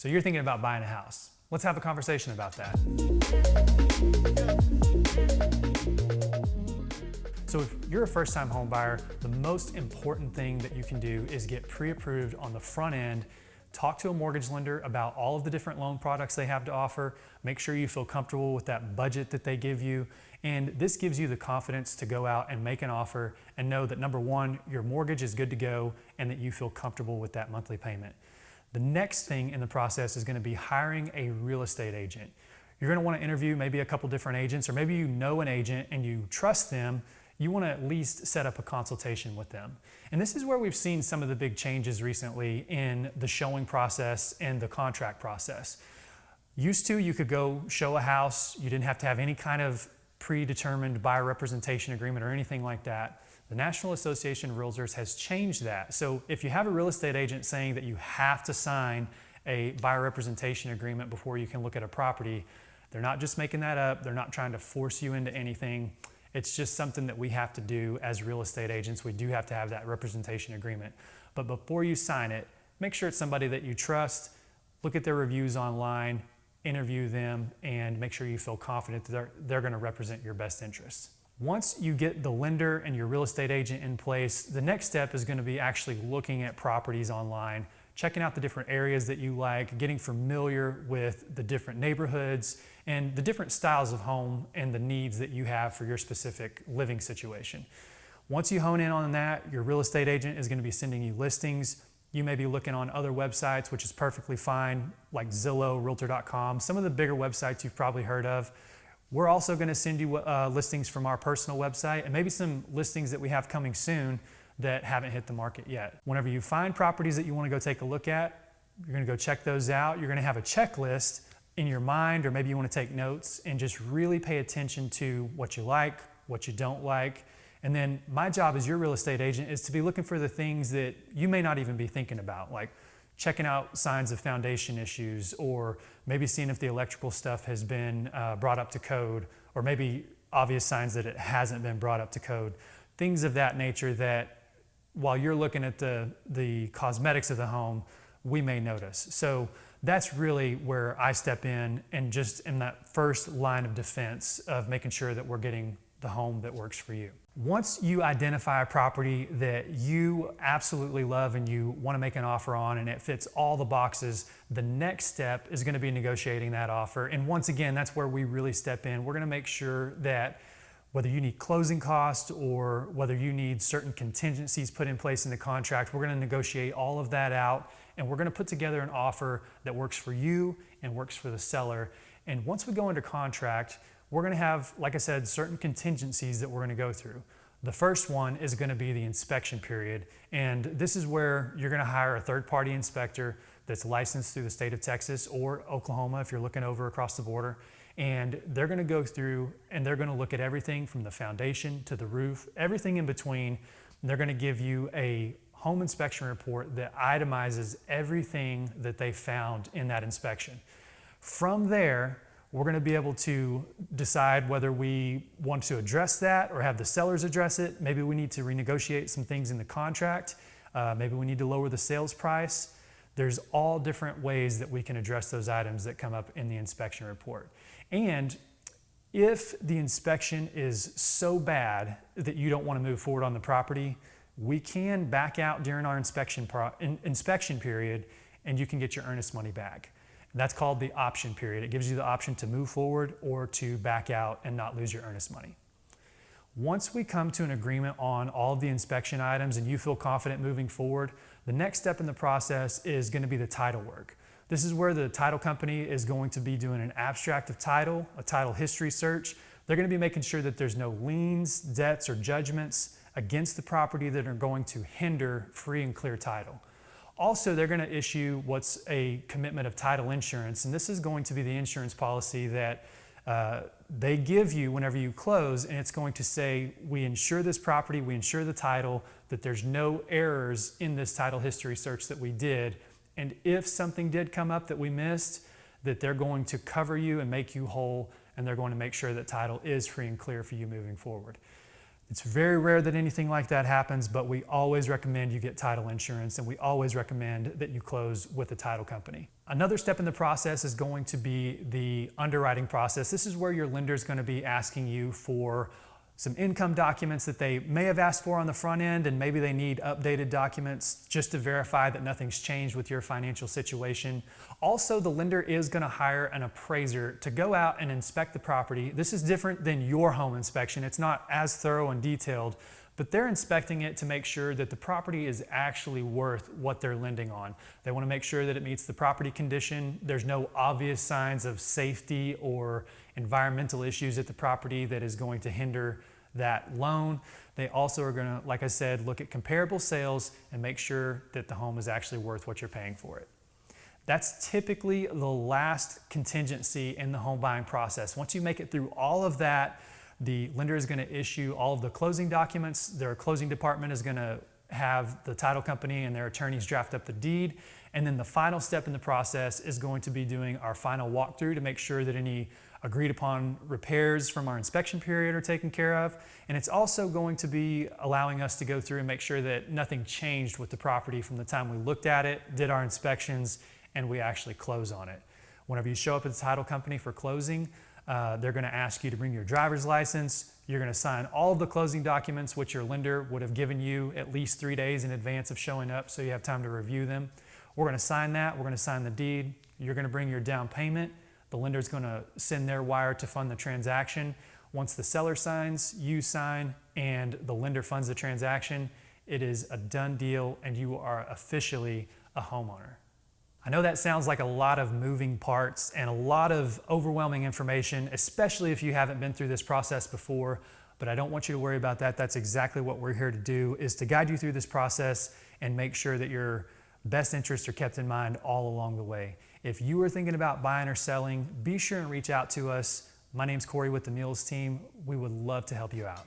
So you're thinking about buying a house. Let's have a conversation about that. So if you're a first-time home buyer, the most important thing that you can do is get pre-approved on the front end. Talk to a mortgage lender about all of the different loan products they have to offer. Make sure you feel comfortable with that budget that they give you. And this gives you the confidence to go out and make an offer and know that number one, your mortgage is good to go and that you feel comfortable with that monthly payment. The next thing in the process is going to be hiring a real estate agent. You're going to want to interview maybe a couple different agents, or maybe you know an agent and you trust them. You want to at least set up a consultation with them. And this is where we've seen some of the big changes recently in the showing process and the contract process. Used to, you could go show a house. You didn't have to have any kind of predetermined buyer representation agreement or anything like that. The National Association of Realtors has changed that. So if you have a real estate agent saying that you have to sign a buyer representation agreement before you can look at a property, they're not just making that up. They're not trying to force you into anything. It's just something that we have to do as real estate agents. We do have to have that representation agreement. But before you sign it, make sure it's somebody that you trust. Look at their reviews online, interview them, and make sure you feel confident that they're going to represent your best interests. Once you get the lender and your real estate agent in place, the next step is going to be actually looking at properties online, checking out the different areas that you like, getting familiar with the different neighborhoods and the different styles of home and the needs that you have for your specific living situation. Once you hone in on that, your real estate agent is going to be sending you listings. You may be looking on other websites, which is perfectly fine, like Zillow, Realtor.com, some of the bigger websites you've probably heard of. We're also going to send you listings from our personal website and maybe some listings that we have coming soon that haven't hit the market yet. Whenever you find properties that you want to go take a look at, you're going to go check those out. You're going to have a checklist in your mind, or maybe you want to take notes and just really pay attention to what you like, what you don't like. And then my job as your real estate agent is to be looking for the things that you may not even be thinking about, like checking out signs of foundation issues, or maybe seeing if the electrical stuff has been brought up to code, or maybe obvious signs that it hasn't been brought up to code. Things of that nature that while you're looking at the cosmetics of the home, we may notice. So that's really where I step in, and just in that first line of defense of making sure that we're getting the home that works for you. Once you identify a property that you absolutely love and you want to make an offer on and it fits all the boxes, the next step is going to be negotiating that offer. And once again, that's where we really step in. We're going to make sure that whether you need closing costs or whether you need certain contingencies put in place in the contract, we're going to negotiate all of that out, and we're going to put together an offer that works for you and works for the seller. And once we go into contract, we're going to have, like I said, certain contingencies that we're going to go through. The first one is going to be the inspection period. And this is where you're going to hire a third-party inspector that's licensed through the state of Texas or Oklahoma if you're looking over across the border. And they're going to go through and they're going to look at everything from the foundation to the roof, everything in between. They're going to give you a home inspection report that itemizes everything that they found in that inspection. From there, we're going to be able to decide whether we want to address that or have the sellers address it. Maybe we need to renegotiate some things in the contract. Maybe we need to lower the sales price. There's all different ways that we can address those items that come up in the inspection report. And if the inspection is so bad that you don't want to move forward on the property, we can back out during our inspection period, and you can get your earnest money back. That's called the option period. It gives you the option to move forward or to back out and not lose your earnest money. Once we come to an agreement on all of the inspection items and you feel confident moving forward, the next step in the process is going to be the title work. This is where the title company is going to be doing an abstract of title, a title history search. They're going to be making sure that there's no liens, debts, or judgments against the property that are going to hinder free and clear title. Also, they're going to issue what's a commitment of title insurance, and this is going to be the insurance policy that they give you whenever you close, and it's going to say, we insure this property, we insure the title, that there's no errors in this title history search that we did, and if something did come up that we missed, that they're going to cover you and make you whole, and they're going to make sure that title is free and clear for you moving forward. It's very rare that anything like that happens, but we always recommend you get title insurance, and we always recommend that you close with a title company. Another step in the process is going to be the underwriting process. This is where your lender is going to be asking you for some income documents that they may have asked for on the front end, and maybe they need updated documents just to verify that nothing's changed with your financial situation. Also, the lender is going to hire an appraiser to go out and inspect the property. This is different than your home inspection. It's not as thorough and detailed, but they're inspecting it to make sure that the property is actually worth what they're lending on. They want to make sure that it meets the property condition. There's no obvious signs of safety or environmental issues at the property that is going to hinder that loan. They also are going to, like I said, look at comparable sales and make sure that the home is actually worth what you're paying for it. That's typically the last contingency in the home buying process. Once you make it through all of that, the lender is going to issue all of the closing documents. Their closing department is going to have the title company and their attorneys draft up the deed. And then the final step in the process is going to be doing our final walkthrough to make sure that any agreed upon repairs from our inspection period are taken care of. And it's also going to be allowing us to go through and make sure that nothing changed with the property from the time we looked at it, did our inspections, and we actually close on it. Whenever you show up at the title company for closing, they're going to ask you to bring your driver's license. You're going to sign all of the closing documents, which your lender would have given you at least 3 days in advance of showing up, so you have time to review them. We're going to sign that. We're going to sign the deed. You're going to bring your down payment. The lender's going to send their wire to fund the transaction. Once the seller signs, you sign, and the lender funds the transaction, it is a done deal and you are officially a homeowner. I know that sounds like a lot of moving parts and a lot of overwhelming information, especially if you haven't been through this process before, but I don't want you to worry about that. That's exactly what we're here to do, is to guide you through this process and make sure that your best interests are kept in mind all along the way. If you are thinking about buying or selling, be sure and reach out to us. My name's Cory with the Meals team. We would love to help you out.